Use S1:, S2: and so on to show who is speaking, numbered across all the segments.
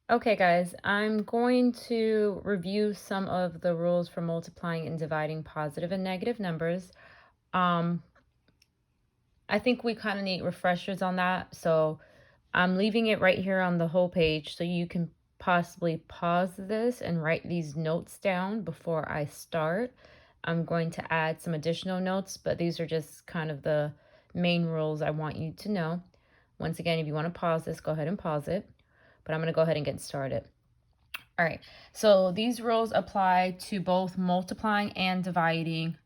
S1: Okay, guys, I'm going to review some of the rules for multiplying and dividing positive and negative numbers. Um, I think we kind of need refreshers on that, so I'm leaving it right here on the whole page so you can possibly pause this and write these notes down before I start. I'm going to add some additional notes, but these are just kind of the main rules I want you to know. Once again, if you want to pause this, go ahead and pause it, but I'm going to go ahead and get started. All right, so these rules apply to both multiplying and dividing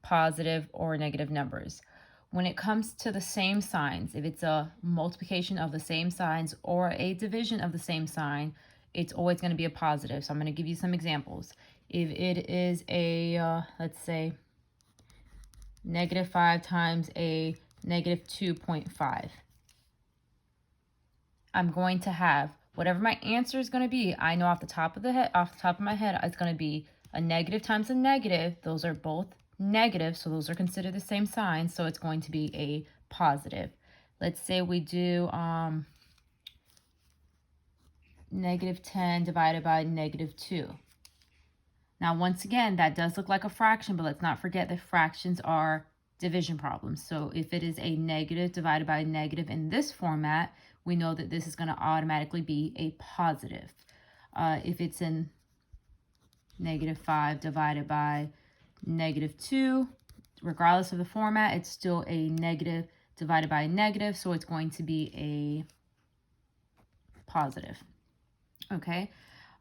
S1: positive or negative numbers. When it comes to the same signs, if it's a multiplication of the same signs or a division of the same sign, it's always going to be a positive. So I'm going to give you some examples. If it is let's say, -5 times a -2.5, I'm going to have whatever my answer is going to be. I know off the top of my head, it's going to be a negative times a negative. Those are both negative, so those are considered the same sign. So it's going to be a positive. Let's say we do -10 divided by -2. Now, once again, that does look like a fraction, but let's not forget that fractions are division problems. So if it is a negative divided by a negative in this format, we know that this is going to automatically be a positive. If it's in -5 divided by -2, regardless of the format, it's still a negative divided by a negative, so it's going to be a positive. Okay.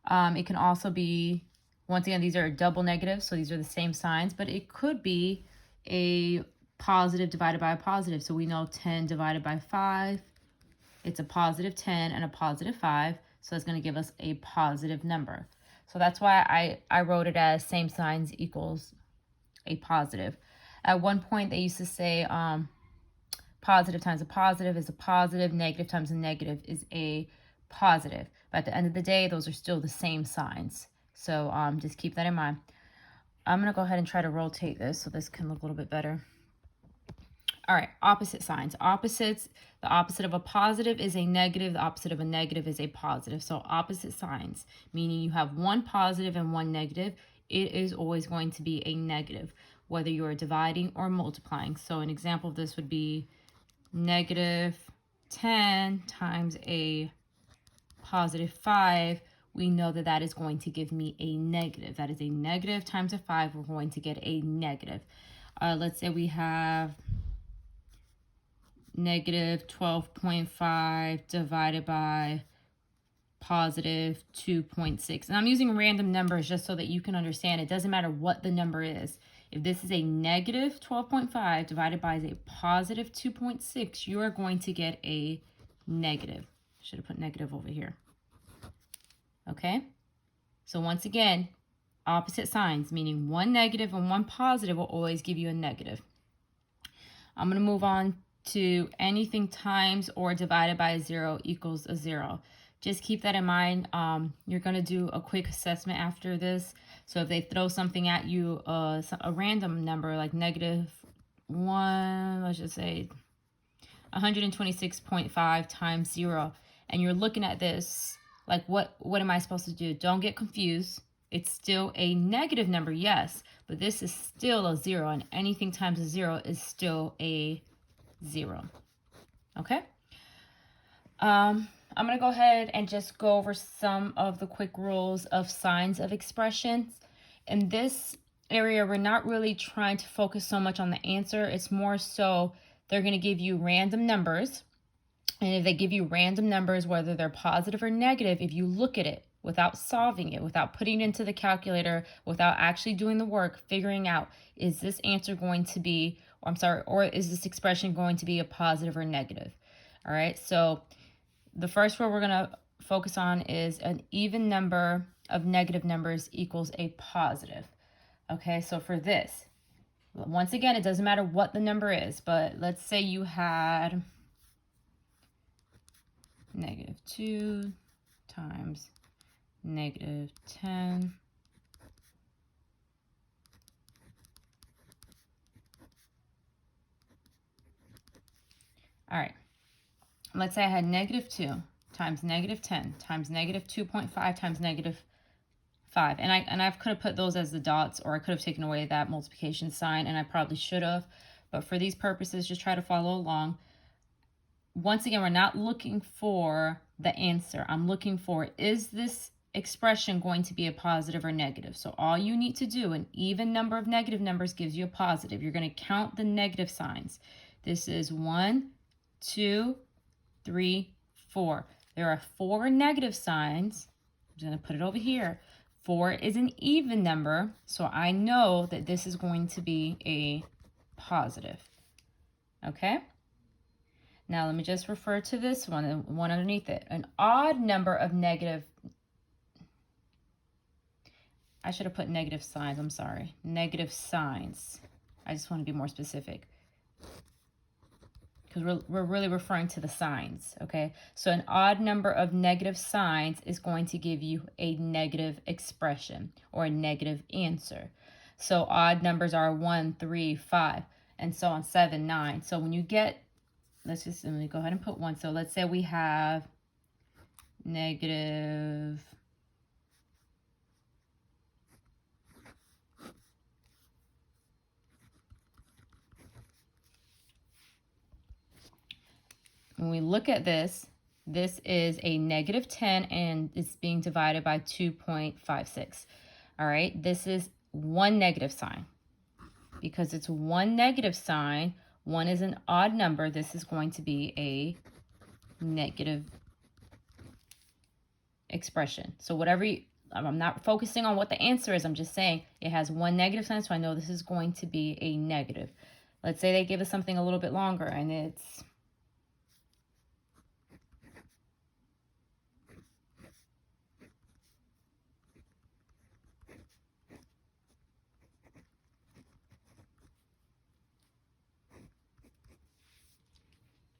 S1: It can also be, once again, these are double negatives, so these are the same signs, but it could be a positive divided by a positive. So we know 10 divided by 5, it's a positive 10 and a positive 5, so it's going to give us a positive number. So that's why I wrote it as same signs equals a positive. At one point, they used to say positive times a positive is a positive, negative times a negative is a positive. But at the end of the day, those are still the same signs. So just keep that in mind. I'm going to go ahead and try to rotate this so this can look a little bit better. All right, opposite signs. Opposites, the opposite of a positive is a negative. The opposite of a negative is a positive. So opposite signs, meaning you have one positive and one negative, it is always going to be a negative, whether you are dividing or multiplying. So an example of this would be -10 times a +5, we know that that is going to give me a negative. That is a negative times a 5. We're going to get a negative. Let's say we have -12.5 divided by +2.6. And I'm using random numbers just so that you can understand. It doesn't matter what the number is. If this is a -12.5 divided by a +2.6, you are going to get a negative. Should have put negative over here. Okay? So once again, opposite signs, meaning one negative and one positive will always give you a negative. I'm going to move on to anything times or divided by a 0 equals a 0. Just keep that in mind. You're going to do a quick assessment after this. So if they throw something at you, a random number like -1, let's just say 126.5 times 0, and you're looking at this, like what am I supposed to do? Don't get confused. It's still a negative number, yes, but this is still a 0, and anything times a 0 is still a 0. Okay? I'm going to go ahead and just go over some of the quick rules of signs of expressions. In this area, we're not really trying to focus so much on the answer. It's more so they're going to give you random numbers. And if they give you random numbers, whether they're positive or negative, if you look at it without solving it, without putting it into the calculator, without actually doing the work, figuring out, is this answer going to be, or is this expression going to be a positive or negative? All right, so the first rule we're going to focus on is an even number of negative numbers equals a positive. Okay, so for this, once again, it doesn't matter what the number is, but let's say you had -2 times -10 all right, let's say I had -2 times negative 10 times negative 2.5 times negative 5. And I could have put those as the dots, or I could have taken away that multiplication sign, and I probably should have. But for these purposes, just try to follow along. Once again, we're not looking for the answer. I'm looking for, is this expression going to be a positive or negative? So all you need to do, an even number of negative numbers gives you a positive. You're going to count the negative signs. This is 1, 2, 3, 4. There are 4 negative signs. I'm going to put it over here. 4 is an even number, so I know that this is going to be a positive. Okay? Now let me just refer to this one, the one underneath it. An odd number of negative, I should have put negative signs, I'm sorry. Negative signs. I just want to be more specific, because we're really referring to the signs, okay? So an odd number of negative signs is going to give you a negative expression or a negative answer. So odd numbers are 1, 3, 5, and so on, 7, 9. So when you get, let me go ahead and put 1. So let's say we have negative, when we look at this, this is a negative 10 and it's being divided by 2.56. All right, this is one negative sign. Because it's one negative sign, 1 is an odd number, this is going to be a negative expression. So whatever I'm not focusing on what the answer is, I'm just saying it has one negative sign, so I know this is going to be a negative. Let's say they give us something a little bit longer and it's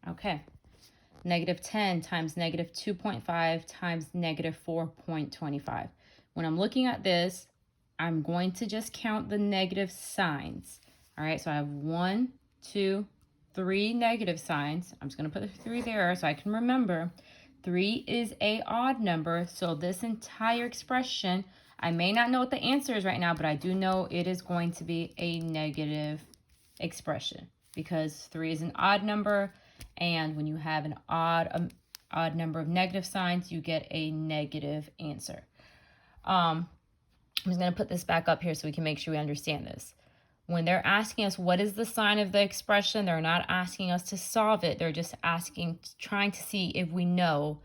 S1: okay. Negative 10 times negative 2.5 times negative 4.25. When I'm looking at this, I'm going to just count the negative signs. All right, so I have 1, 2, 3 negative signs. I'm just going to put the 3 there so I can remember. 3 is a odd number, so this entire expression, I may not know what the answer is right now, but I do know it is going to be a negative expression because 3 is an odd number. And when you have an odd number of negative signs, you get a negative answer. I'm just going to put this back up here so we can make sure we understand this. When they're asking us what is the sign of the expression, they're not asking us to solve it. They're just trying to see if we know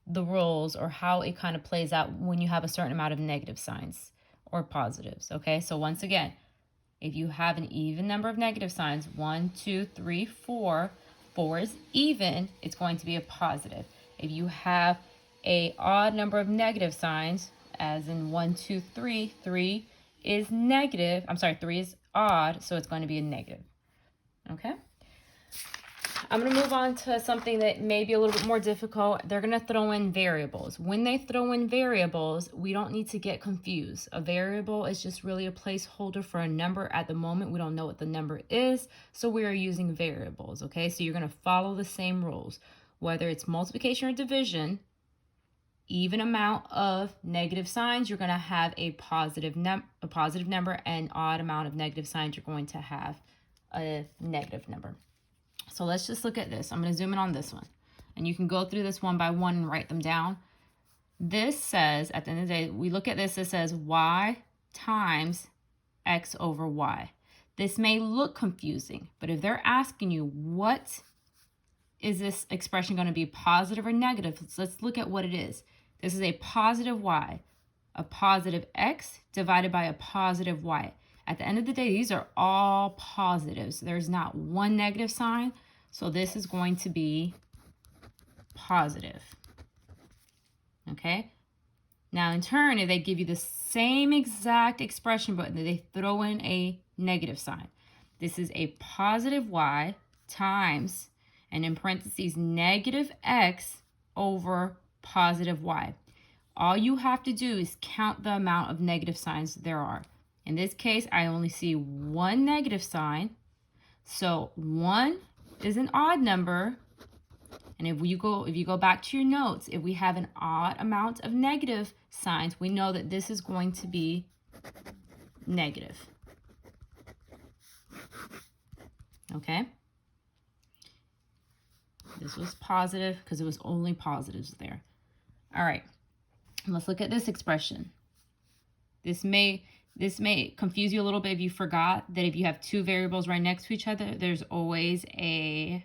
S1: the rules or how it kind of plays out when you have a certain amount of negative signs or positives. Okay, so once again, if you have an even number of negative signs, 1, 2, 3, 4, 4 is even, it's going to be a positive. If you have an odd number of negative signs, as in 1, 2, 3, 3 is negative. I'm sorry, 3 is odd, so it's going to be a negative. Okay? I'm going to move on to something that may be a little bit more difficult. They're going to throw in variables. When they throw in variables, we don't need to get confused. A variable is just really a placeholder for a number. At the moment, we don't know what the number is, so we are using variables, okay? So you're going to follow the same rules. Whether it's multiplication or division, even amount of negative signs, you're going to have a positive number, and odd amount of negative signs, you're going to have a negative number. So let's just look at this. I'm going to zoom in on this one. And you can go through this one by one and write them down. This says, at the end of the day, we look at this, it says y times x over y. This may look confusing, but if they're asking you, what is this expression going to be, positive or negative? Let's look at what it is. This is a positive y, a positive x divided by a positive y. At the end of the day, these are all positives. There's not one negative sign, so this is going to be positive. Okay? Now, in turn, if they give you the same exact expression, but they throw in a negative sign. This is a positive y times, and in parentheses, negative x over positive y. All you have to do is count the amount of negative signs there are. In this case, I only see one negative sign. So 1 is an odd number And if you go back to your notes, if we have an odd amount of negative signs, we know that this is going to be negative. Okay? This was positive because it was only positives there. All right. Let's look at this expression. This may confuse you a little bit if you forgot that if you have two variables right next to each other, there's always a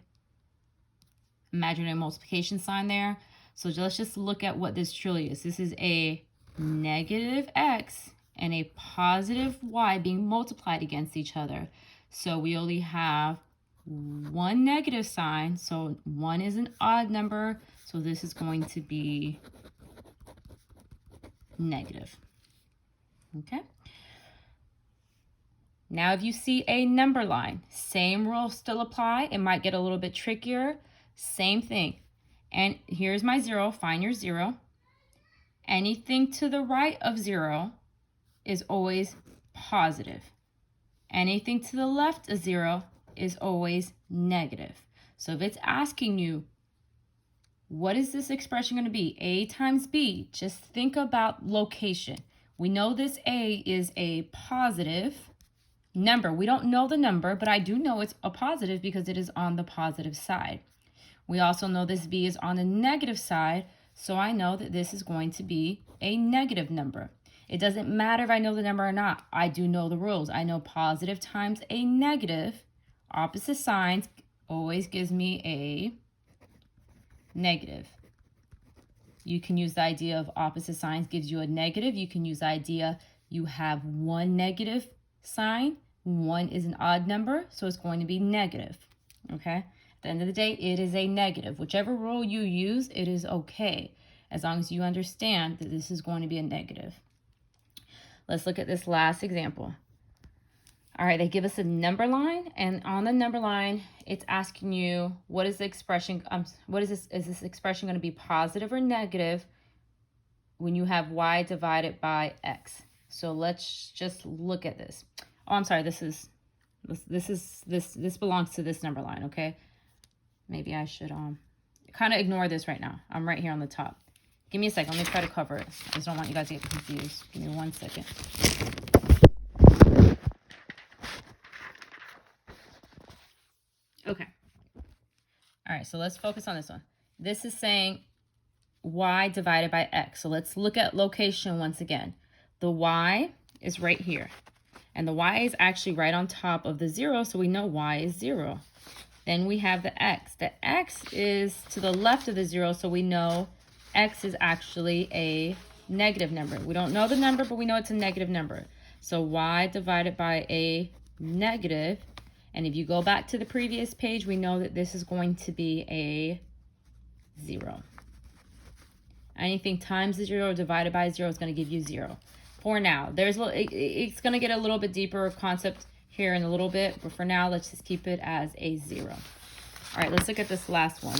S1: imaginary multiplication sign there. So let's just look at what this truly is. This is a negative x and a positive y being multiplied against each other. So we only have one negative sign. So 1 is an odd number. So this is going to be negative. Okay. Now if you see a number line, same rules still apply. It might get a little bit trickier. Same thing. And here's my 0. Find your 0. Anything to the right of 0 is always positive. Anything to the left of 0 is always negative. So if it's asking you, what is this expression going to be? A times B. Just think about location. We know this A is a positive number. We don't know the number, but I do know it's a positive because it is on the positive side. We also know this B is on the negative side, so I know that this is going to be a negative number. It doesn't matter if I know the number or not. I do know the rules. I know positive times a negative, opposite signs, always gives me a negative. You can use the idea of opposite signs gives you a negative. You can use the idea you have one negative sign. 1 is an odd number, so it's going to be negative. Okay? At the end of the day, it is a negative. Whichever rule you use, it is okay, as long as you understand that this is going to be a negative. Let's look at this last example. All right, they give us a number line, and on the number line, it's asking you, what is the expression, what is this expression going to be positive or negative when you have y divided by x? So let's just look at this. Oh, I'm sorry, this belongs to this number line, okay? Maybe I should kind of ignore this right now. I'm right here on the top. Give me a second. Let me try to cover it. I just don't want you guys to get confused. Give me 1 second. Okay. All right, so let's focus on this one. This is saying y divided by x. So let's look at location once again. The y is right here. And the y is actually right on top of the 0, so we know y is 0. Then we have the x. The x is to the left of the 0, so we know x is actually a negative number. We don't know the number, but we know it's a negative number. So y divided by a negative. And if you go back to the previous page, we know that this is going to be a 0. Anything times the 0 divided by 0 is going to give you 0. For now, it's going to get a little bit deeper concept here in a little bit, but for now, let's just keep it as a 0. All right, let's look at this last one.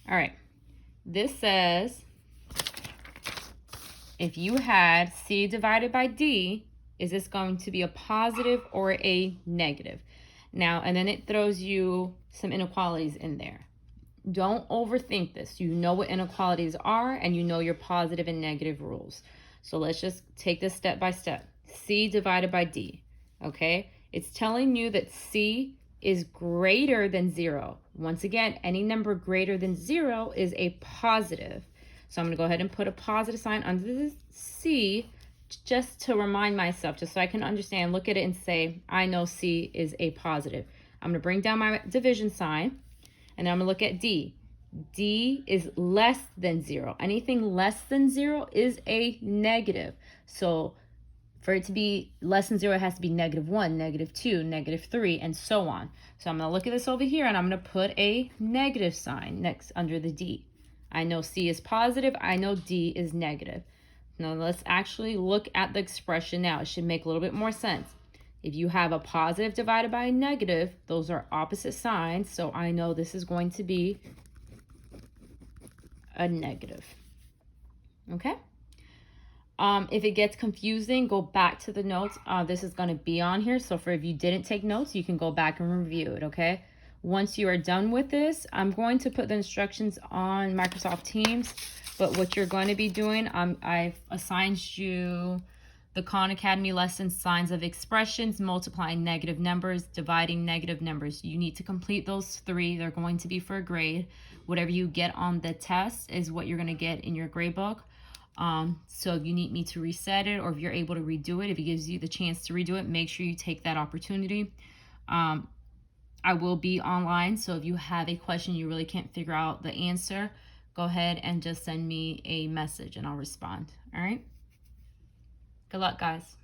S1: All right, this says, if you had C divided by D, is this going to be a positive or a negative? Now, and then it throws you some inequalities in there. Don't overthink this. You know what inequalities are, and you know your positive and negative rules. So let's just take this step by step. C divided by D, okay? It's telling you that C is greater than 0. Once again, any number greater than 0 is a positive. So I'm going to go ahead and put a positive sign under the C just to remind myself, just so I can understand, look at it and say, I know C is a positive. I'm going to bring down my division sign, and then I'm going to look at D. D is less than 0. Anything less than 0 is a negative. So for it to be less than 0, it has to be -1, -2, -3, and so on. So I'm going to look at this over here, and I'm going to put a negative sign next under the D. I know C is positive. I know D is negative. Now let's actually look at the expression now. It should make a little bit more sense. If you have a positive divided by a negative, those are opposite signs. So I know this is going to be a negative. Okay? If it gets confusing, go back to the notes. This is going to be on here. So for if you didn't take notes, you can go back and review it, okay? Once you are done with this, I'm going to put the instructions on Microsoft Teams. But what you're going to be doing, I've assigned you the Khan Academy lessons, signs of expressions, multiplying negative numbers, dividing negative numbers. You need to complete those 3. They're going to be for a grade. Whatever you get on the test is what you're going to get in your grade book. So if you need me to reset it, or if you're able to redo it, if it gives you the chance to redo it, make sure you take that opportunity. I will be online, so if you have a question you really can't figure out the answer, go ahead and just send me a message and I'll respond. All right? Good luck, guys.